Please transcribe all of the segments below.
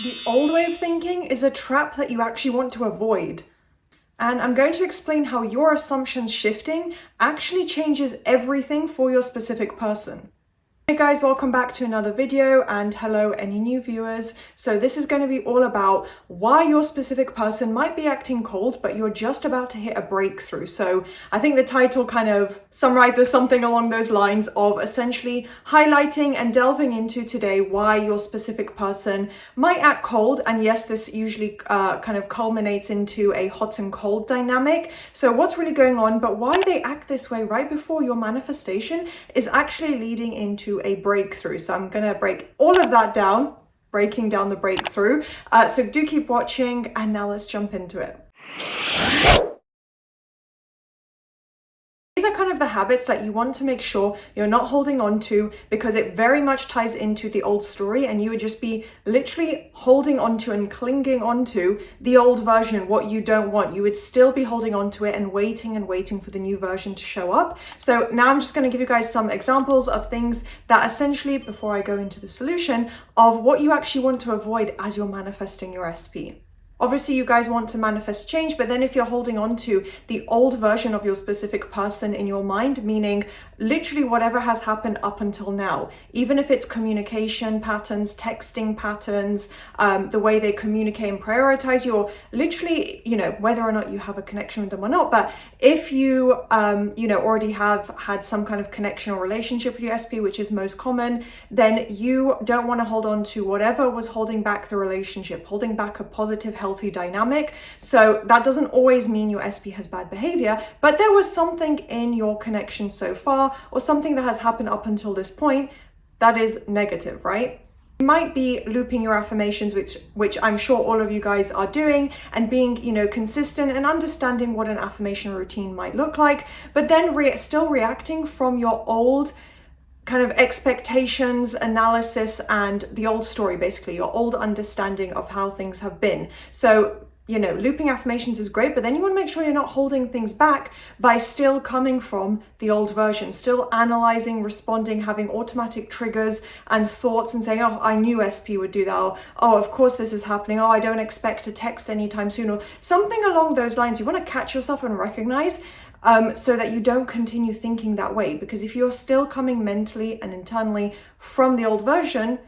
The old way of thinking is a trap that you actually want to avoid. And I'm going to explain how your assumptions shifting actually changes everything for your specific person. Hey guys, welcome back to another video, and hello any new viewers. So this is going to be all about why your specific person might be acting cold, but you're just about to hit a breakthrough. So I think the title kind of summarizes something along those lines of essentially highlighting and delving into today why your specific person might act cold. And yes, this usually kind of culminates into a hot and cold dynamic. So what's really going on, but why they act this way right before your manifestation is actually leading into a breakthrough. So I'm going to break all of that down, breaking down the breakthrough. So do keep watching, and now let's jump into it. These are kind of the habits that you want to make sure you're not holding on to, because it very much ties into the old story, and you would just be literally holding on to and clinging onto the old version, what you don't want. You would still be holding on to it and waiting for the new version to show up. So now I'm just going to give you guys some examples of things that essentially, before I go into the solution, of what you actually want to avoid as you're manifesting your SP. Obviously, you guys want to manifest change, but then if you're holding on to the old version of your specific person in your mind, meaning literally whatever has happened up until now, even if it's communication patterns, texting patterns, the way they communicate and prioritize, you're literally, whether or not you have a connection with them or not, but if you, already have had some kind of connection or relationship with your SP, which is most common, then you don't want to hold on to whatever was holding back the relationship, holding back a positive, healthy dynamic. So that doesn't always mean your SP has bad behavior, but there was something in your connection so far, or something that has happened up until this point that is negative, right? You might be looping your affirmations, which I'm sure all of you guys are doing, and being, consistent and understanding what an affirmation routine might look like, but then still reacting from your old kind of expectations, analysis, and the old story, basically your old understanding of how things have been. So looping affirmations is great, but then you want to make sure you're not holding things back by still coming from the old version, still analyzing, responding, having automatic triggers and thoughts and saying, oh, I knew SP would do that. Or, oh, of course this is happening. Oh, I don't expect a text anytime soon, or something along those lines. You want to catch yourself and recognize so that you don't continue thinking that way. Because if you're still coming mentally and internally from the old version,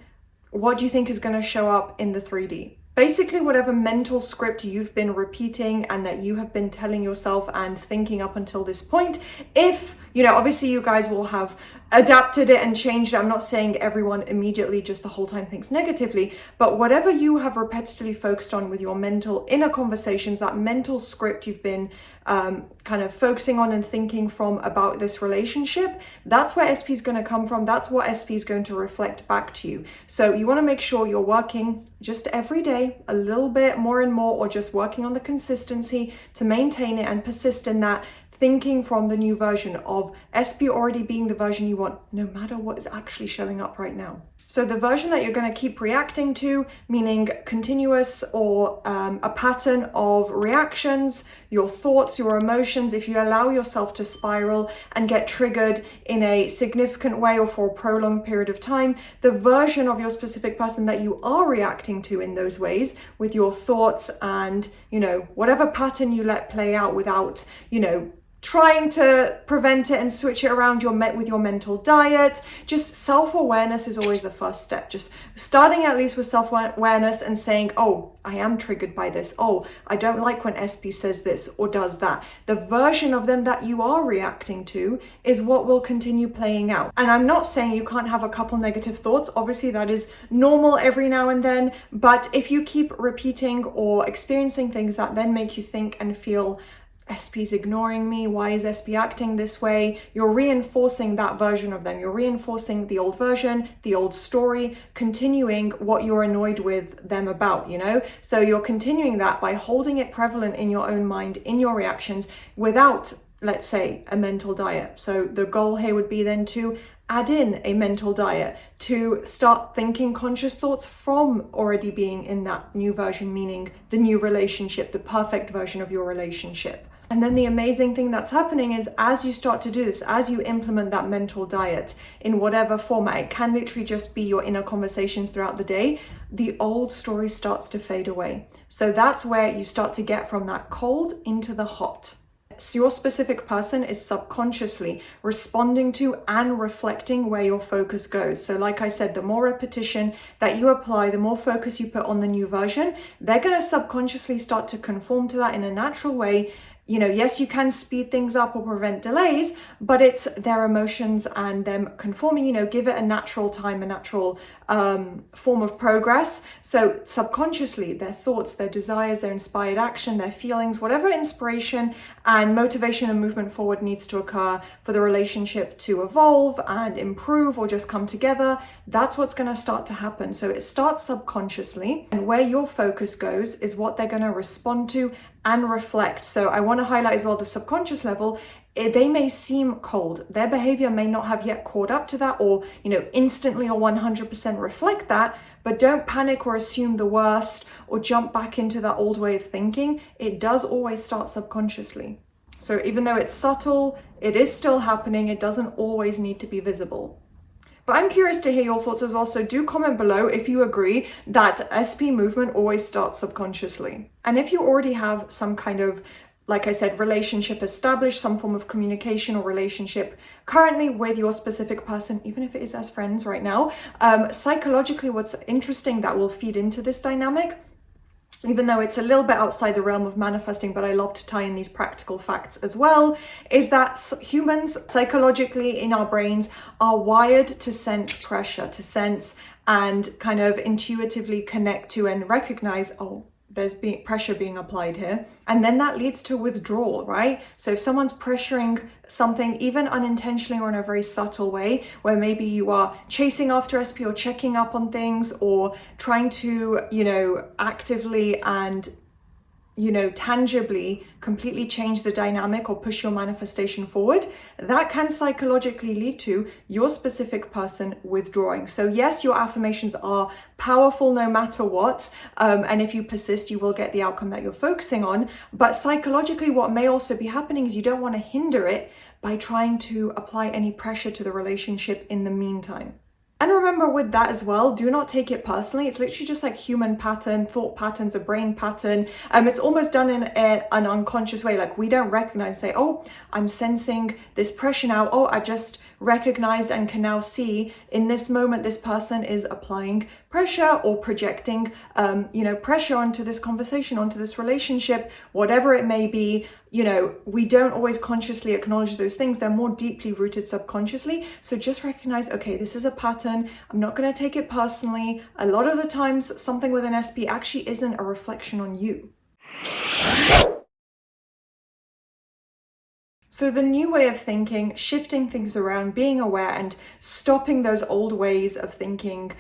what do you think is going to show up in the 3D? Basically, whatever mental script you've been repeating and that you have been telling yourself and thinking up until this point, if, obviously you guys will have adapted it and changed it. I'm not saying everyone immediately just the whole time thinks negatively, but whatever you have repetitively focused on with your mental inner conversations, that mental script you've been kind of focusing on and thinking from about this relationship, that's where SP is going to come from. That's what SP is going to reflect back to you. So you want to make sure you're working just every day a little bit more and more, or just working on the consistency to maintain it and persist in that, thinking from the new version of SP already being the version you want, no matter what is actually showing up right now. So the version that you're going to keep reacting to, meaning continuous or a pattern of reactions, your thoughts, your emotions, if you allow yourself to spiral and get triggered in a significant way or for a prolonged period of time, the version of your specific person that you are reacting to in those ways with your thoughts and, whatever pattern you let play out without, trying to prevent it and switch it around with your mental diet. Just self-awareness is always the first step. Just starting at least with self-awareness and saying, oh, I am triggered by this. Oh, I don't like when SP says this or does that. The version of them that you are reacting to is what will continue playing out. And I'm not saying you can't have a couple negative thoughts. Obviously, that is normal every now and then. But if you keep repeating or experiencing things that then make you think and feel, SP's ignoring me, why is SP acting this way? You're reinforcing that version of them. You're reinforcing the old version, the old story, continuing what you're annoyed with them about, So you're continuing that by holding it prevalent in your own mind, in your reactions, without, let's say, a mental diet. So the goal here would be then to add in a mental diet, to start thinking conscious thoughts from already being in that new version, meaning the new relationship, the perfect version of your relationship. And then the amazing thing that's happening is as you start to do this, as you implement that mental diet in whatever format, it can literally just be your inner conversations throughout the day, the old story starts to fade away. So that's where you start to get from that cold into the hot. So your specific person is subconsciously responding to and reflecting where your focus goes. So like I said, the more repetition that you apply, the more focus you put on the new version, they're going to subconsciously start to conform to that in a natural way. You know, yes, you can speed things up or prevent delays, but it's their emotions and them conforming, you know, give it a natural time, a natural form of progress. So subconsciously, their thoughts, their desires, their inspired action, their feelings, whatever inspiration and motivation and movement forward needs to occur for the relationship to evolve and improve or just come together, that's what's going to start to happen. So it starts subconsciously, and where your focus goes is what they're going to respond to and reflect. So I want to highlight as well the subconscious level. They may seem cold. Their behavior may not have yet caught up to that, or, you know, instantly or 100% reflect that, but don't panic or assume the worst or jump back into that old way of thinking. It does always start subconsciously. So even though it's subtle, it is still happening. It doesn't always need to be visible. But I'm curious to hear your thoughts as well. So do comment below if you agree that SP movement always starts subconsciously. And if you already have some kind of, like I said, relationship established, some form of communication or relationship currently with your specific person, even if it is as friends right now, psychologically, what's interesting that will feed into this dynamic, even though it's a little bit outside the realm of manifesting, but I love to tie in these practical facts as well, is that humans psychologically in our brains are wired to sense pressure, to sense and kind of intuitively connect to and recognize, oh, there's pressure being applied here. And then that leads to withdrawal, right? So if someone's pressuring something, even unintentionally or in a very subtle way, where maybe you are chasing after SP or checking up on things or trying to, you know, actively and, you know, tangibly completely change the dynamic or push your manifestation forward, that can psychologically lead to your specific person withdrawing. So yes, your affirmations are powerful no matter what. And if you persist, you will get the outcome that you're focusing on. But psychologically, what may also be happening is you don't want to hinder it by trying to apply any pressure to the relationship in the meantime. And remember with that as well, do not take it personally. It's literally just like human pattern, thought patterns, a brain pattern. It's almost done in an unconscious way. Like we don't recognize, say, oh, I'm sensing this pressure now. Oh, I just recognized and can now see in this moment, this person is applying pressure or projecting, pressure onto this conversation, onto this relationship, whatever it may be. You know, we don't always consciously acknowledge those things. They're more deeply rooted subconsciously. So just recognize, okay, this is a pattern. I'm not going to take it personally. A lot of the times, something with an SP actually isn't a reflection on you. So the new way of thinking, shifting things around, being aware and stopping those old ways of thinking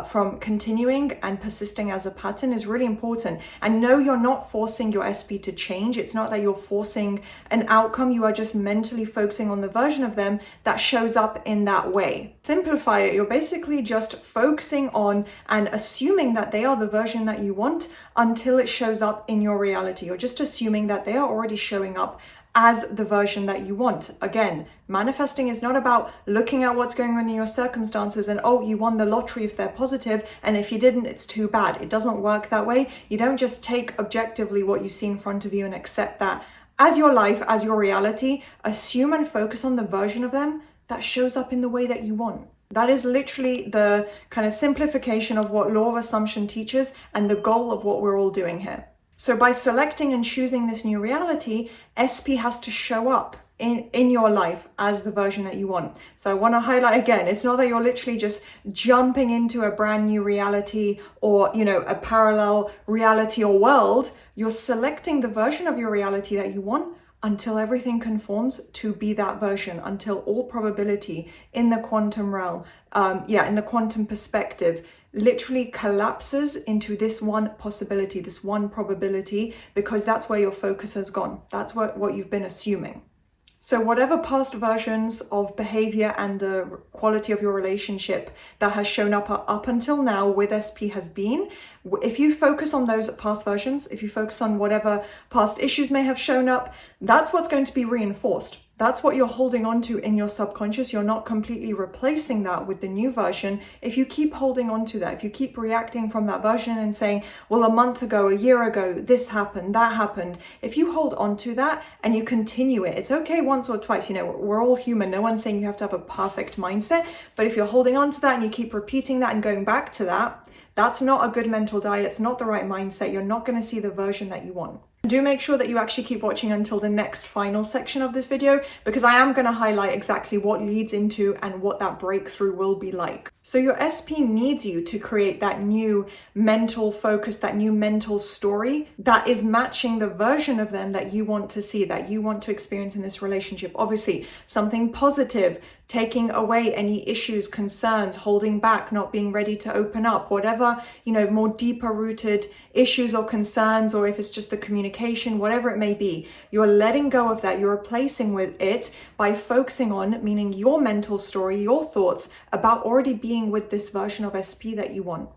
from continuing and persisting as a pattern is really important. And no, you're not forcing your SP to change. It's not that you're forcing an outcome. You are just mentally focusing on the version of them that shows up in that way. Simplify it. You're basically just focusing on and assuming that they are the version that you want until it shows up in your reality. You're just assuming that they are already showing up as the version that you want. Again, manifesting is not about looking at what's going on in your circumstances and, oh, you won the lottery if they're positive, and if you didn't, it's too bad. It doesn't work that way. You don't just take objectively what you see in front of you and accept that as your life, as your reality. Assume and focus on the version of them that shows up in the way that you want. That is literally the kind of simplification of what Law of Assumption teaches and the goal of what we're all doing here. So by selecting and choosing this new reality, SP has to show up in your life as the version that you want. So I want to highlight again, it's not that you're literally just jumping into a brand new reality or, you know, a parallel reality or world. You're selecting the version of your reality that you want until everything conforms to be that version, until all probability in the quantum realm, in the quantum perspective, literally collapses into this one possibility, this one probability, because that's where your focus has gone. That's what you've been assuming. So whatever past versions of behavior and the quality of your relationship that has shown up until now with SP has been, if you focus on those past versions, if you focus on whatever past issues may have shown up, that's what's going to be reinforced. That's what you're holding on to in your subconscious. You're not completely replacing that with the new version. If you keep holding on to that, if you keep reacting from that version and saying, well, a month ago, a year ago, this happened, that happened. If you hold on to that and you continue it, it's okay once or twice. You know, we're all human. No one's saying you have to have a perfect mindset. But if you're holding on to that and you keep repeating that and going back to that, that's not a good mental diet. It's not the right mindset. You're not going to see the version that you want. Do make sure that you actually keep watching until the next final section of this video, because I am going to highlight exactly what leads into and what that breakthrough will be like. So your SP needs you to create that new mental focus, that new mental story that is matching the version of them that you want to see, that you want to experience in this relationship. Obviously, something positive, taking away any issues, concerns, holding back, not being ready to open up, whatever, you know, more deeper rooted issues or concerns, or if it's just the communication, whatever it may be, you're letting go of that. You're replacing with it by focusing on, meaning your mental story, your thoughts about already being with this version of SP that you want.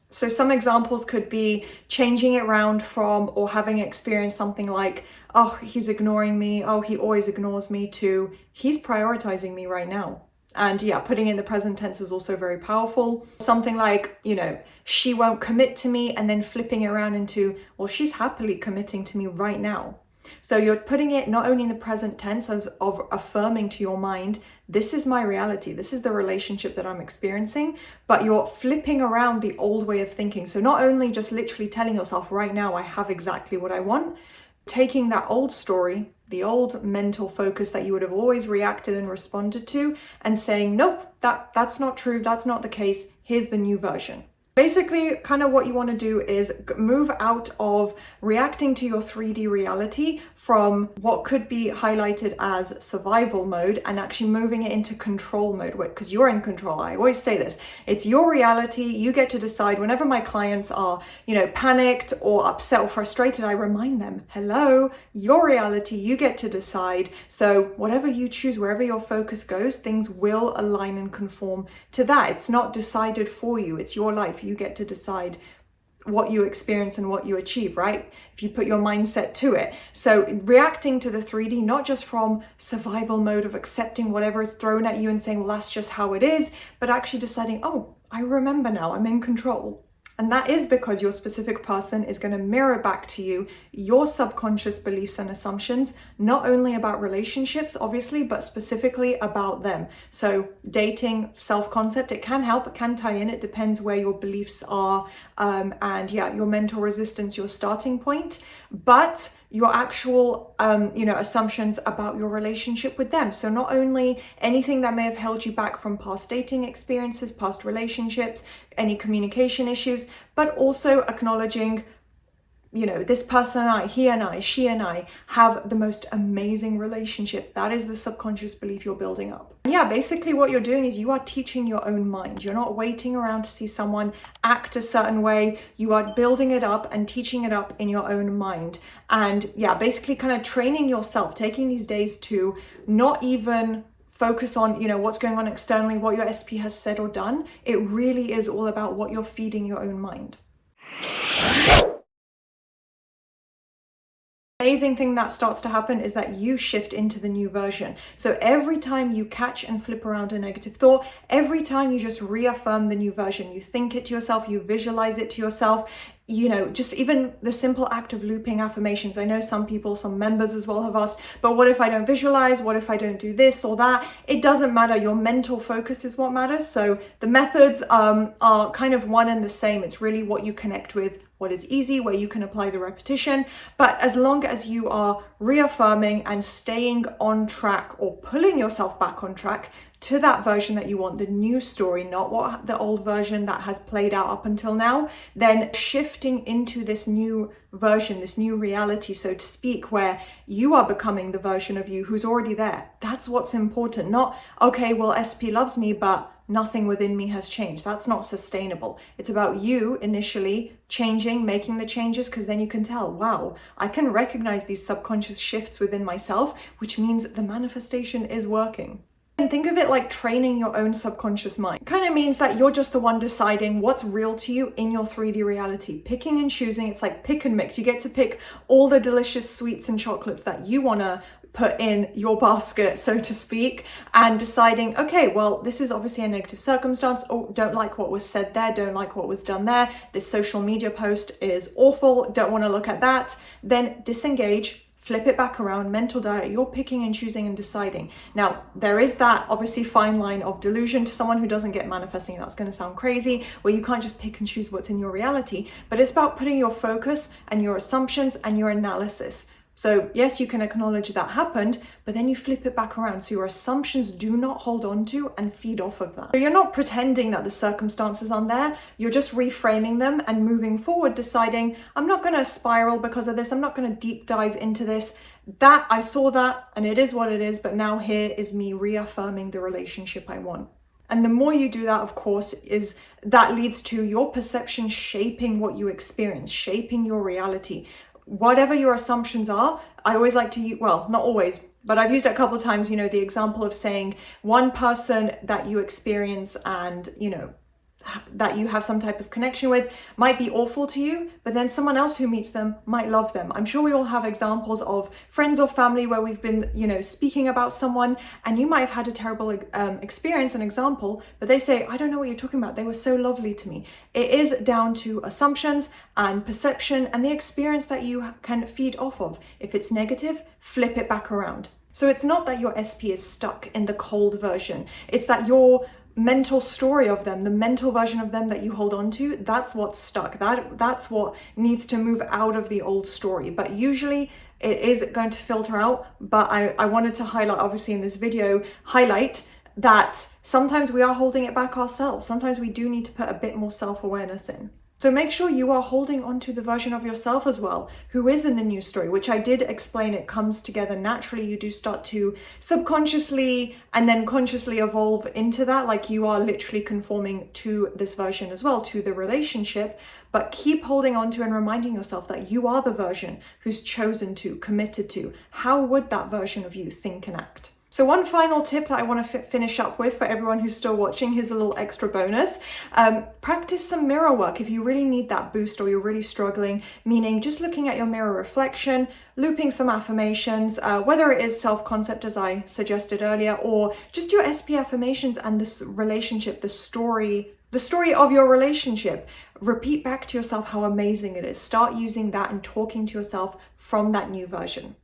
So some examples could be changing it around from, or having experienced something like, oh, he's ignoring me, oh, he always ignores me, to he's prioritizing me right now. And yeah, putting in the present tense is also very powerful. Something like, you know, she won't commit to me, and then flipping it around into, well, she's happily committing to me right now. So you're putting it not only in the present tense of affirming to your mind, this is my reality, this is the relationship that I'm experiencing, but you're flipping around the old way of thinking. So not only just literally telling yourself right now, I have exactly what I want, taking that old story, the old mental focus that you would have always reacted and responded to, and saying, nope, that's not true, that's not the case, here's the new version. Basically, kind of what you want to do is move out of reacting to your 3D reality from what could be highlighted as survival mode, and actually moving it into control mode, because you're in control. I always say this, it's your reality. You get to decide. Whenever my clients are, you know, panicked or upset or frustrated, I remind them, hello, your reality, you get to decide. So whatever you choose, wherever your focus goes, things will align and conform to that. It's not decided for you. It's your life. You get to decide what you experience and what you achieve, right? If you put your mindset to it. So reacting to the 3D, not just from survival mode of accepting whatever is thrown at you and saying, well, that's just how it is, but actually deciding, oh, I remember now, I'm in control. And that is because your specific person is going to mirror back to you your subconscious beliefs and assumptions, not only about relationships, obviously, but specifically about them. So dating, self-concept, it can help, it can tie in, it depends where your beliefs are, and yeah, your mental resistance, your starting point, but your actual, assumptions about your relationship with them. So not only anything that may have held you back from past dating experiences, past relationships, any communication issues, but also acknowledging, you know, this person and I, he and I, she and I have the most amazing relationship. That is the subconscious belief you're building up. Yeah, basically what you're doing is you are teaching your own mind. You're not waiting around to see someone act a certain way. You are building it up and teaching it up in your own mind. And yeah, basically kind of training yourself, taking these days to not even focus on, you know, what's going on externally, what your SP has said or done. It really is all about what you're feeding your own mind. Amazing thing that starts to happen is that you shift into the new version. So every time you catch and flip around a negative thought, every time you just reaffirm the new version, you think it to yourself, you visualize it to yourself, you know, just even the simple act of looping affirmations. I know some people, some members as well have asked, but what if I don't visualize? What if I don't do this or that? It doesn't matter. Your mental focus is what matters. So the methods are kind of one and the same. It's really what you connect with, what is easy, where you can apply the repetition. But as long as you are reaffirming and staying on track or pulling yourself back on track to that version that you want, the new story, not what the old version that has played out up until now, then shifting into this new version, this new reality, so to speak, where you are becoming the version of you who's already there. That's what's important. Not, okay, well, SP loves me, but nothing within me has changed. That's not sustainable. It's about you initially changing, making the changes, because then you can tell, wow, I can recognize these subconscious shifts within myself, which means the manifestation is working. And think of it like training your own subconscious mind. It kind of means that you're just the one deciding what's real to you in your 3D reality. Picking and choosing, it's like pick and mix. You get to pick all the delicious sweets and chocolates that you want to put in your basket, so to speak, and deciding, okay, well, this is obviously a negative circumstance. Oh, don't like what was said there, don't like what was done there. This social media post is awful, don't want to look at that. Then disengage, flip it back around, mental diet, you're picking and choosing and deciding. Now, there is that obviously fine line of delusion to someone who doesn't get manifesting. That's going to sound crazy, where you can't just pick and choose what's in your reality, but it's about putting your focus and your assumptions and your analysis. So yes, you can acknowledge that happened, but then you flip it back around. So your assumptions do not hold on to and feed off of that. So you're not pretending that the circumstances aren't there. You're just reframing them and moving forward, deciding, I'm not going to spiral because of this. I'm not going to deep dive into this. That I saw that and it is what it is. But now here is me reaffirming the relationship I want. And the more you do that, of course, is that leads to your perception shaping what you experience, shaping your reality. Whatever your assumptions are, I always like to use, well, not always, but I've used it a couple of times, the example of saying one person that you experience and, that you have some type of connection with might be awful to you, but then someone else who meets them might love them. I'm sure we all have examples of friends or family where we've been, speaking about someone and you might have had a terrible experience, an example, but they say, I don't know what you're talking about. They were so lovely to me. It is down to assumptions and perception and the experience that you can feed off of. If it's negative, flip it back around. So it's not that your SP is stuck in the cold version. It's that your mental story of them, the mental version of them that you hold on to, that's what's stuck. That's what needs to move out of the old story. But usually it is going to filter out. But I wanted to highlight, obviously in this video, that sometimes we are holding it back ourselves. Sometimes we do need to put a bit more self-awareness in. So make sure you are holding on to the version of yourself as well, who is in the new story, which I did explain. It comes together naturally. You do start to subconsciously and then consciously evolve into that, like you are literally conforming to this version as well, to the relationship. But keep holding on to and reminding yourself that you are the version who's chosen to, committed to. How would that version of you think and act? So one final tip that I want to finish up with for everyone who's still watching, here's a little extra bonus. Practice some mirror work if you really need that boost or you're really struggling, meaning just looking at your mirror reflection, looping some affirmations, whether it is self-concept as I suggested earlier, or just your SP affirmations and this relationship, the story of your relationship. Repeat back to yourself how amazing it is. Start using that and talking to yourself from that new version.